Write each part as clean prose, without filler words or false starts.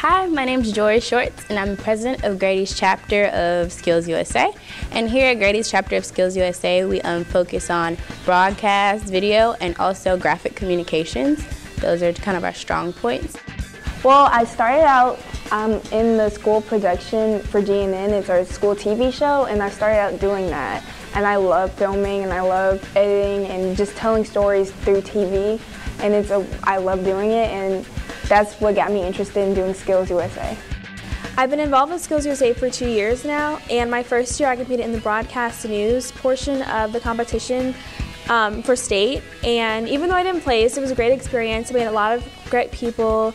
Hi, my name is Jory Shorts, and I'm president of Grady's chapter of Skills USA. And here at Grady's chapter of Skills USA, we focus on broadcast, video, and also graphic communications. Those are kind of our strong points. Well, I started out in the school production for GNN. It's our school TV show, and I started out doing that. And I love filming, and I love editing, and just telling stories through TV. And I love doing it, and that's what got me interested in doing Skills USA. I've been involved with Skills USA for 2 years now, and my first year I competed in the broadcast news portion of the competition for state. And even though I didn't place, it was a great experience. We had a lot of great people.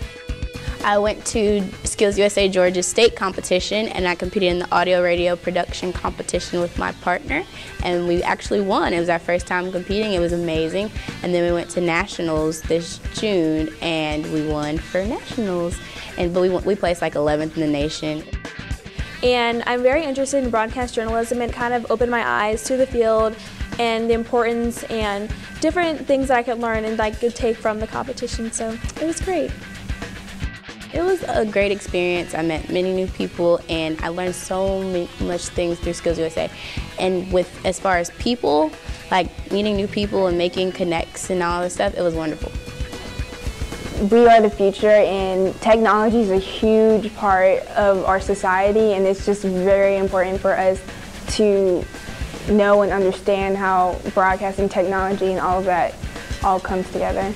I went to Skills USA Georgia State competition, and I competed in the audio radio production competition with my partner, and we actually won. It was our first time competing. It was amazing. And then we went to nationals this June, and we won for nationals. But we placed like 11th in the nation. And I'm very interested in broadcast journalism. It kind of opened my eyes to the field and the importance and different things that I could learn and I could take from the competition. So it was great. It was a great experience. I met many new people, and I learned so much things through Skills USA. And as far as people, like meeting new people and making connects and all this stuff, it was wonderful. We are the future, and technology is a huge part of our society, and it's just very important for us to know and understand how broadcasting technology and all of that all comes together.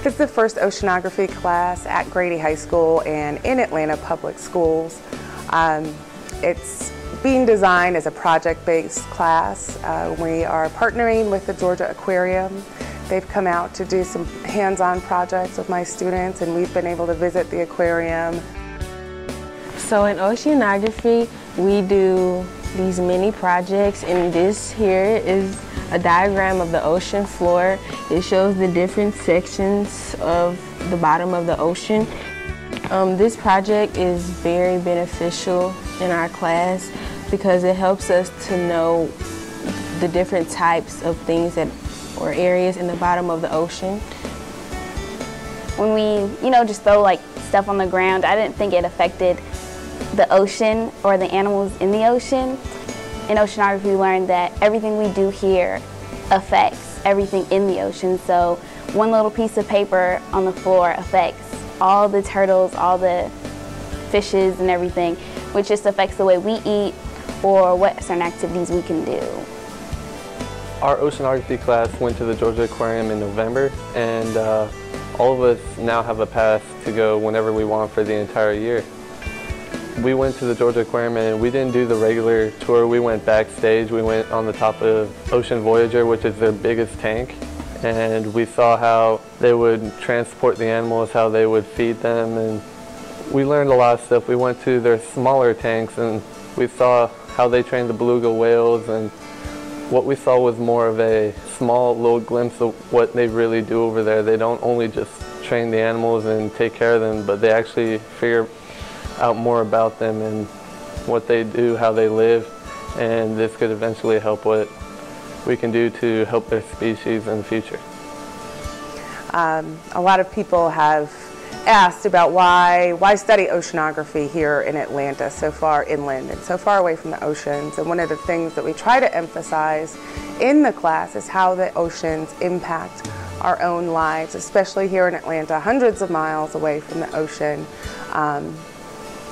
It's the first oceanography class at Grady High School and in Atlanta Public Schools. It's being designed as a project-based class. We are partnering with the Georgia Aquarium. They've come out to do some hands-on projects with my students, and we've been able to visit the aquarium. So in oceanography, we do these mini projects, and this here is a diagram of the ocean floor. It shows the different sections of the bottom of the ocean. This project is very beneficial in our class because it helps us to know the different types of things or areas in the bottom of the ocean. When we, just throw like stuff on the ground, I didn't think it affected the ocean or the animals in the ocean. In oceanography, we learned that everything we do here affects everything in the ocean. So one little piece of paper on the floor affects all the turtles, all the fishes and everything, which just affects the way we eat or what certain activities we can do. Our oceanography class went to the Georgia Aquarium in November, and all of us now have a pass to go whenever we want for the entire year. We went to the Georgia Aquarium, and we didn't do the regular tour. We went backstage. We went on the top of Ocean Voyager, which is their biggest tank, and we saw how they would transport the animals, how they would feed them, and we learned a lot of stuff. We went to their smaller tanks, and we saw how they trained the beluga whales, and what we saw was more of a small little glimpse of what they really do over there. They don't only just train the animals and take care of them, but they actually figure out more about them and what they do, how they live, and this could eventually help what we can do to help their species in the future. A lot of people have asked about why study oceanography here in Atlanta, so far inland and so far away from the oceans. And one of the things that we try to emphasize in the class is how the oceans impact our own lives, especially here in Atlanta, hundreds of miles away from the ocean.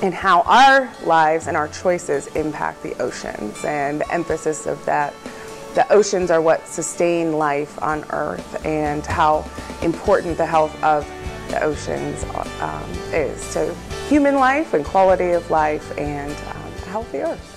And how our lives and our choices impact the oceans, and the emphasis of that. The oceans are what sustain life on Earth, and how important the health of the oceans is to human life and quality of life and a healthy Earth.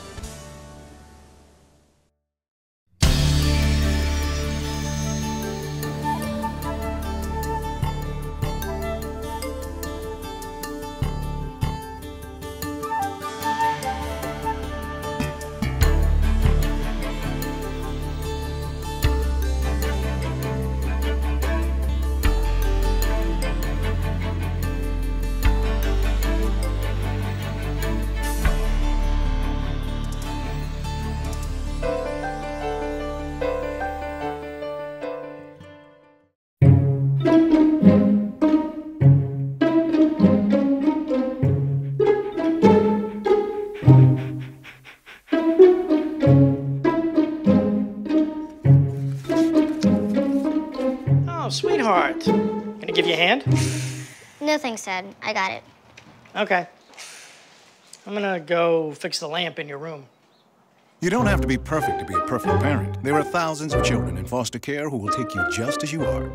I give you a hand? No thanks, Dad. I got it. Okay. I'm gonna go fix the lamp in your room. You don't have to be perfect to be a perfect parent. There are thousands of children in foster care who will take you just as you are.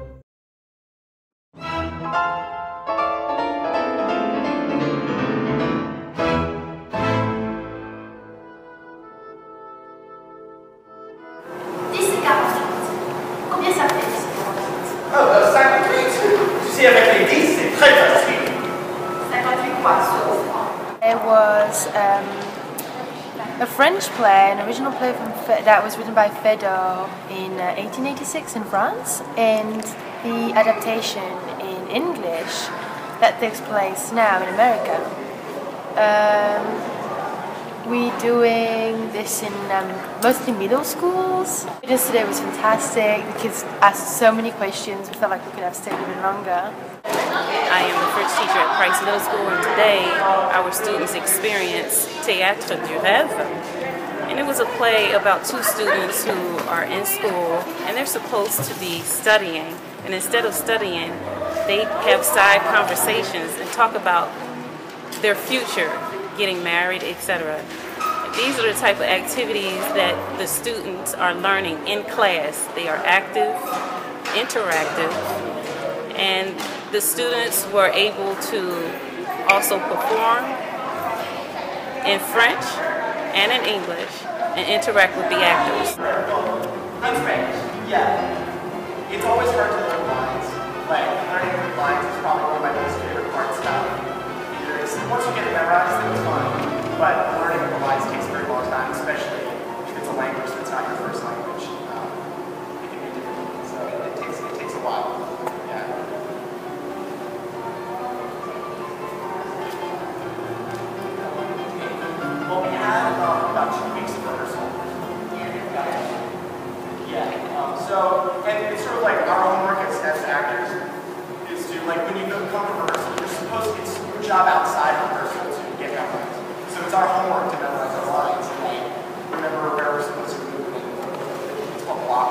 Combien ça fait? Oh, 58. Tu sais, avec les 10, c'est très facile. 58 croissants. It was a French play, an original play that was written by Feydeau in 1886 in France, and the adaptation in English that takes place now in America. We're doing this in mostly middle schools. Yesterday was fantastic. The kids asked so many questions. We felt like we could have stayed even longer. I am the French teacher at Price Middle School, and today our students experience Théâtre du Rêve. And it was a play about two students who are in school and they're supposed to be studying. And instead of studying, they have side conversations and talk about their future, getting married, etc. These are the type of activities that the students are learning in class. They are active, interactive, and the students were able to also perform in French and in English and interact with the actors. In French, yeah. It's always hard to learn lines. Like, learning lines is probably one of my most favorite parts about theater. Once you get it memorized, then it's fun. But learning the lines takes a very long time, especially if it's a language that's not your first language. It can be difficult. So it takes a while. Yeah. Well, we had about 2 weeks of rehearsal. Yeah. And it's sort of like our homework as actors is to, like, when you come to rehearsal, it's your job outside of rehearsal to get memorized. So it's our homework to memorize our lines and remember where we're supposed to move. It's called block.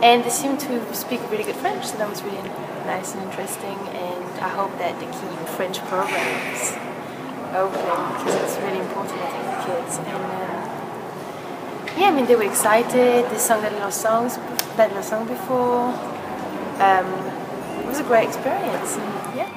And they seem to speak really good French, so that was really nice and interesting. And I hope that they keep French programs open because it's really important, I think, for kids. And yeah, I mean, they were excited. They sang that little song before. It was a great experience. And, yeah.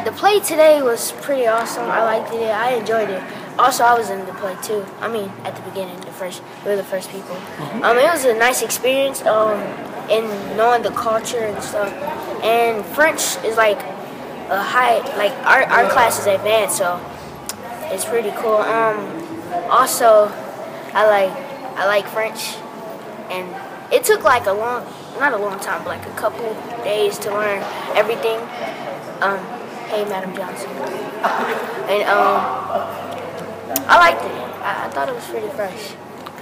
The play today was pretty awesome. I liked it. I enjoyed it. Also, I was in the play too. I mean, at the beginning, we were the first people. It was a nice experience in knowing the culture and stuff. And French is like a high, like our class is advanced, so it's pretty cool. Also, I like French, and it took like not a long time, but like a couple days to learn everything. Hey, Madam Johnson. And I liked it. I thought it was pretty fresh.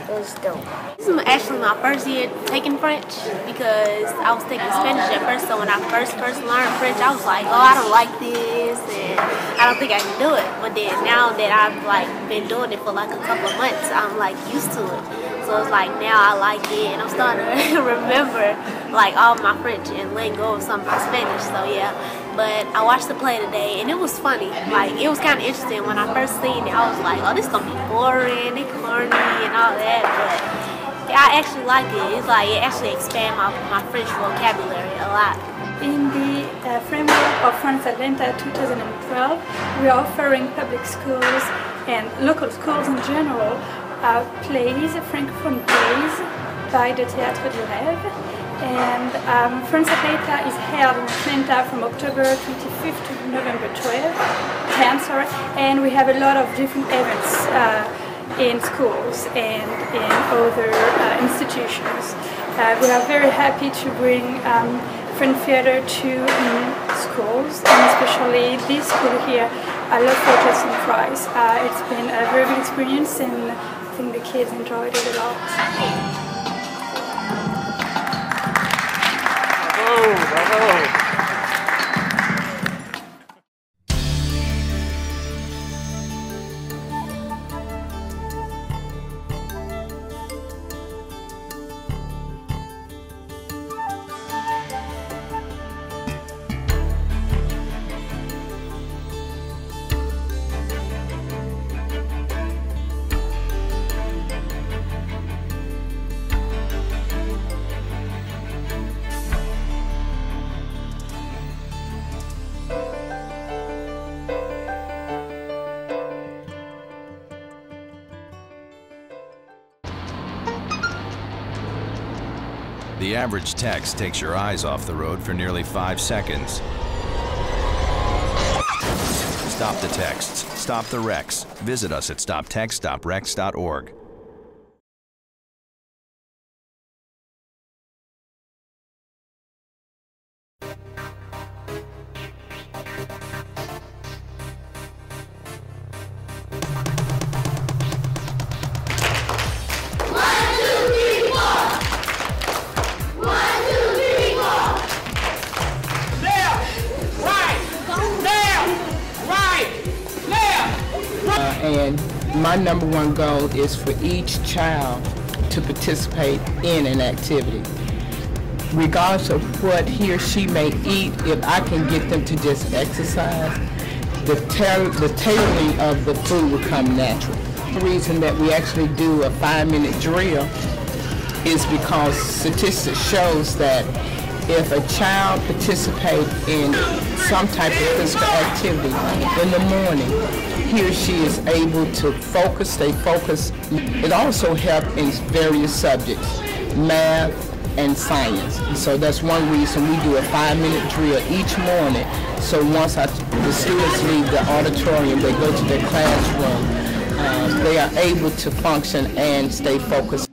It was dope. This is actually my first year taking French because I was taking Spanish at first. So when I first learned French, I was like, oh, I don't like this, and I don't think I can do it. But then now that I've like been doing it for like a couple of months, I'm like used to it. So it's like now I like it, and I'm starting to remember like all my French and letting go of some of my Spanish. So yeah. But I watched the play today, and it was funny. Like, it was kind of interesting. When I first seen it, I was like, oh, this is going to be boring and corny and all that. But I actually like it. It's like, it actually expands my French vocabulary a lot. In the framework of France Atlanta 2012, we are offering public schools and local schools in general plays, Francophone plays, by the Théâtre du Rêve. And France Atlanta is held in Atlanta from October 25th to November 10th, and we have a lot of different events in schools and in other institutions. We are very happy to bring French theater to schools, and especially this school here. I love Fortress and Fries. It's been a very good experience, and I think the kids enjoyed it a lot. Bravo. The average text takes your eyes off the road for nearly 5 seconds. Stop the texts. Stop the wrecks. Visit us at stoptextsstopwrecks.org. And my number one goal is for each child to participate in an activity. Regardless of what he or she may eat, if I can get them to just exercise, the tailoring of the food will come natural. The reason that we actually do a 5-minute drill is because statistics shows that if a child participates in some type of physical activity in the morning, he or she is able to focus, stay focused. It also helps in various subjects, math and science. And so that's one reason we do a 5-minute drill each morning. So once the students leave the auditorium, they go to their classroom, they are able to function and stay focused.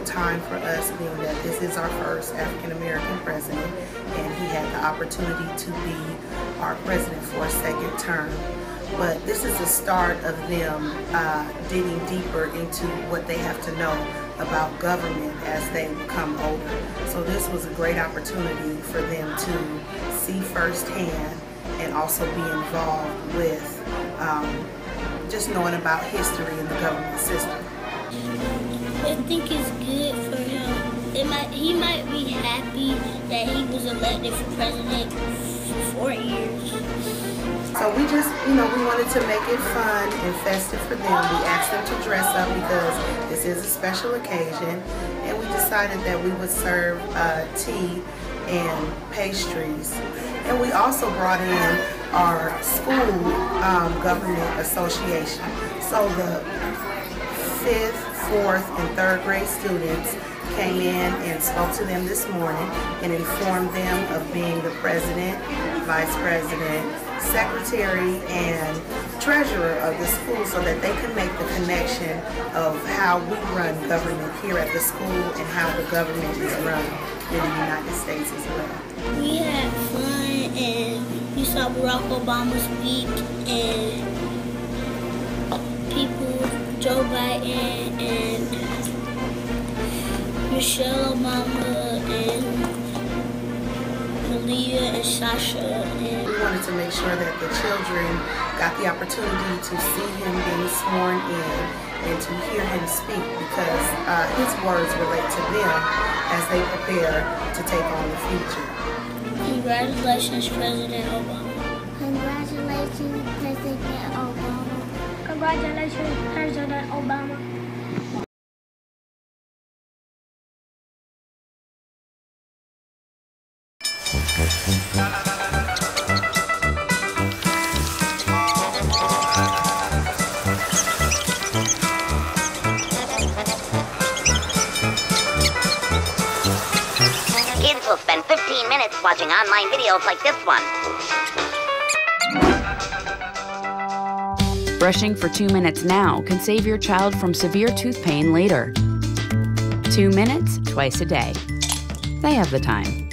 Time for us, being that this is our first African-American president, and he had the opportunity to be our president for a second term. But this is the start of them digging deeper into what they have to know about government as they become older. So this was a great opportunity for them to see firsthand and also be involved with just knowing about history in the government system. I think it's good for him. He might be happy that he was elected for president for 4 years. So we just, we wanted to make it fun and festive for them. We asked them to dress up because this is a special occasion, and we decided that we would serve tea and pastries. And we also brought in our school government association. So the 5th, 4th, and 3rd grade students came in and spoke to them this morning and informed them of being the president, vice president, secretary, and treasurer of the school so that they can make the connection of how we run government here at the school and how the government is run in the United States as well. We had fun and we saw Barack Obama speak and people, Joe Biden and Michelle Obama and Malia and Sasha. And we wanted to make sure that the children got the opportunity to see him being sworn in and to hear him speak because his words relate to them as they prepare to take on the future. Congratulations, President Obama. Congratulations, President Obama. Congratulations, President Obama. Kids will spend 15 minutes watching online videos like this one. Brushing for 2 minutes now can save your child from severe tooth pain later. 2 minutes twice a day. They have the time.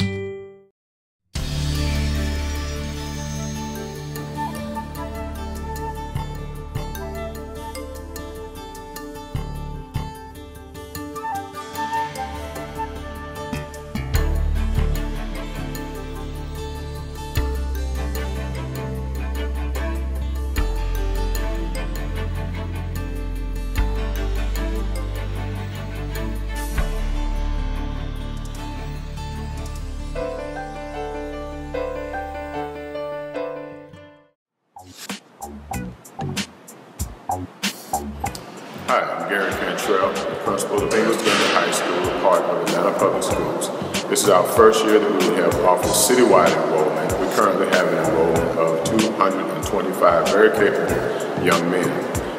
Hi, I'm Gary Cantrell, principal of English Blended High School, part of Atlanta Public Schools. This is our first year that we will have offered citywide enrollment. We currently have an enrollment of 225 very capable young men.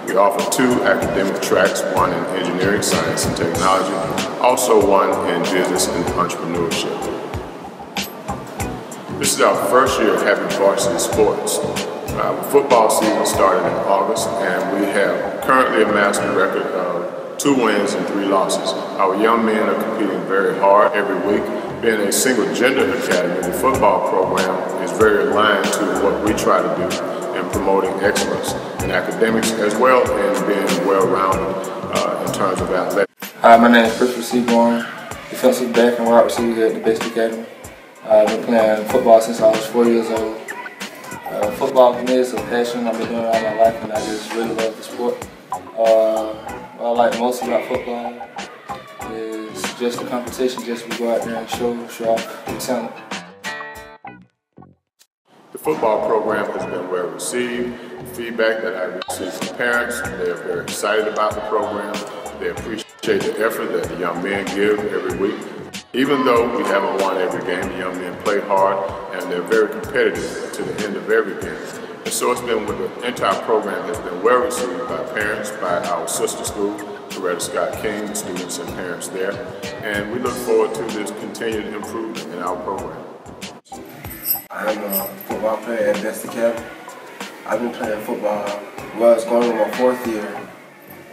We offer 2 academic tracks, one in engineering, science, and technology, also one in business and entrepreneurship. This is our first year of having varsity sports. Football season started in August, and we have currently amassed a record of 2 wins and 3 losses. Our young men are competing very hard every week. Being a single-gender academy, the football program is very aligned to what we try to do in promoting excellence in academics as well as being well-rounded in terms of athletics. Hi, my name is Christopher Seaborn, defensive back and wide receiver here at the Best Academy. I've been playing football since I was 4 years old. Football for me is a passion. I've been doing it all my life, and I just really love the sport. What I like most about football is just the competition. Just we go out there and show off the talent. The football program has been well received. The feedback that I receive from parents, they are very excited about the program. They appreciate the effort that the young men give every week. Even though we haven't won every game, the young men play hard and they're very competitive to the end of every game. And so it's been with the entire program has been well received by parents, by our sister school, Coretta Scott King, the students and parents there. And we look forward to this continued improvement in our program. I am a football player at Best Academy. I've been playing football, it's going on my 4th year,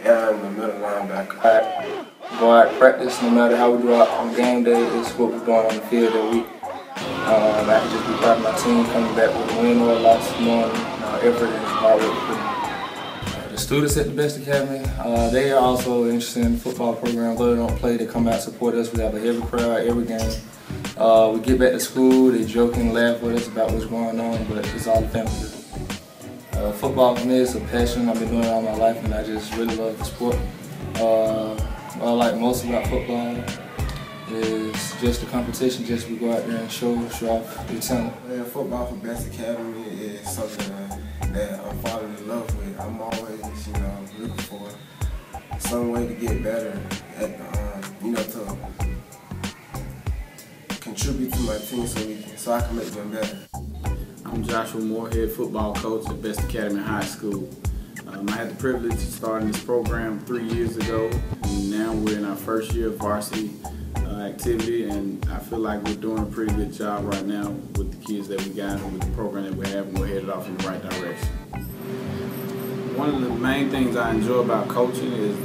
and I'm the middle linebacker. Go out and practice, no matter how we go out on game day, it's what we're doing on the field that week. I can just be proud of my team coming back with a win or a loss, knowing effort and hard work. The students at the Best Academy, they are also interested in the football program. Though they don't play, they come out and support us. We have a heavy crowd every game. We get back to school, they joke and laugh with us about what's going on, but it's all the family. Football for me is a passion. I've been doing it all my life, and I just really love the sport. What I like most about football is just the competition. Just we go out there and show off the talent. Yeah, football for Best Academy is something that I'm falling in love with. I'm always, looking for some way to get better at, to contribute to my team so I can make them better. I'm Joshua Moorhead, football coach at Best Academy High School. I had the privilege of starting this program 3 years ago, and now we're in our first year of varsity activity, and I feel like we're doing a pretty good job right now with the kids that we got and with the program that we have, and we're headed off in the right direction. One of the main things I enjoy about coaching is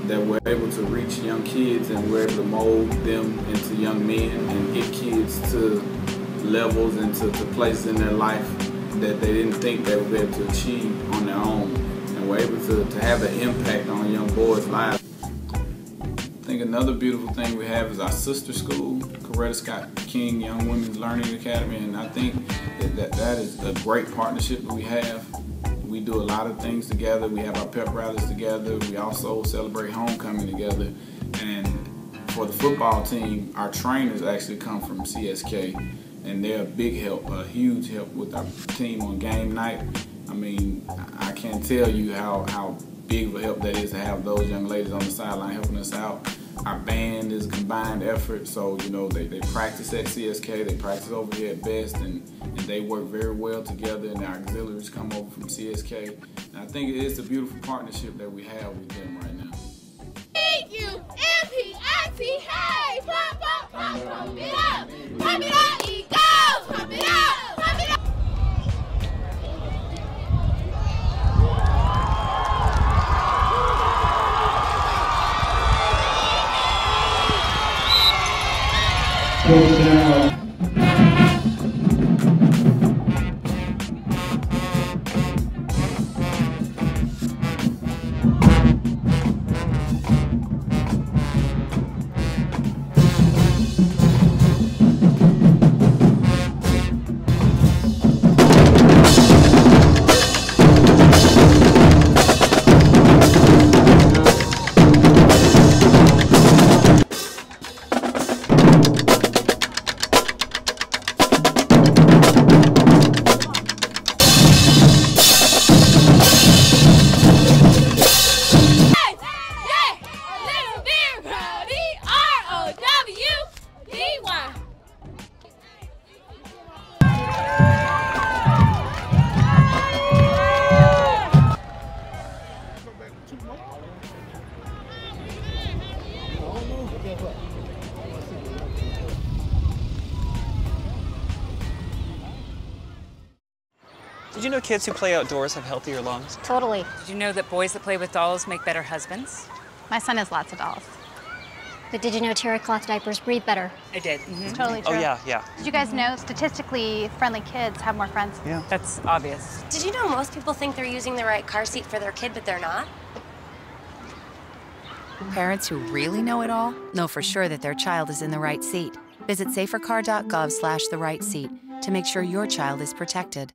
that we're able to reach young kids and we're able to mold them into young men and get kids to levels and to places in their life that they didn't think they would be able to achieve on their own. And we're able to have an impact on young boys' lives. I think another beautiful thing we have is our sister school, Coretta Scott King Young Women's Learning Academy, and I think that is a great partnership that we have. We do a lot of things together. We have our pep rallies together. We also celebrate homecoming together. And for the football team, our trainers actually come from CSK, and they're a big help, a huge help with our team on game night. I mean, I can't tell you how big of a help that is to have those young ladies on the sideline helping us out. Our band is a combined effort, so you know they practice at CSK, they practice over here at Best, and they work very well together, and our auxiliaries come over from CSK. And I think it is a beautiful partnership that we have with them right now. E-U-M-P-I-T, hey! Pump, pump, pump, pump it up! Pump it up, Eagles! Pump it up! Pump it up! Did you know kids who play outdoors have healthier lungs? Totally. Did you know that boys that play with dolls make better husbands? My son has lots of dolls. But did you know terry cloth diapers breathe better? I did. It's totally true. Oh, yeah. Did you guys know statistically friendly kids have more friends? Yeah. That's obvious. Did you know most people think they're using the right car seat for their kid, but they're not? Parents who really know it all know for sure that their child is in the right seat. Visit safercar.gov/the-right-seat to make sure your child is protected.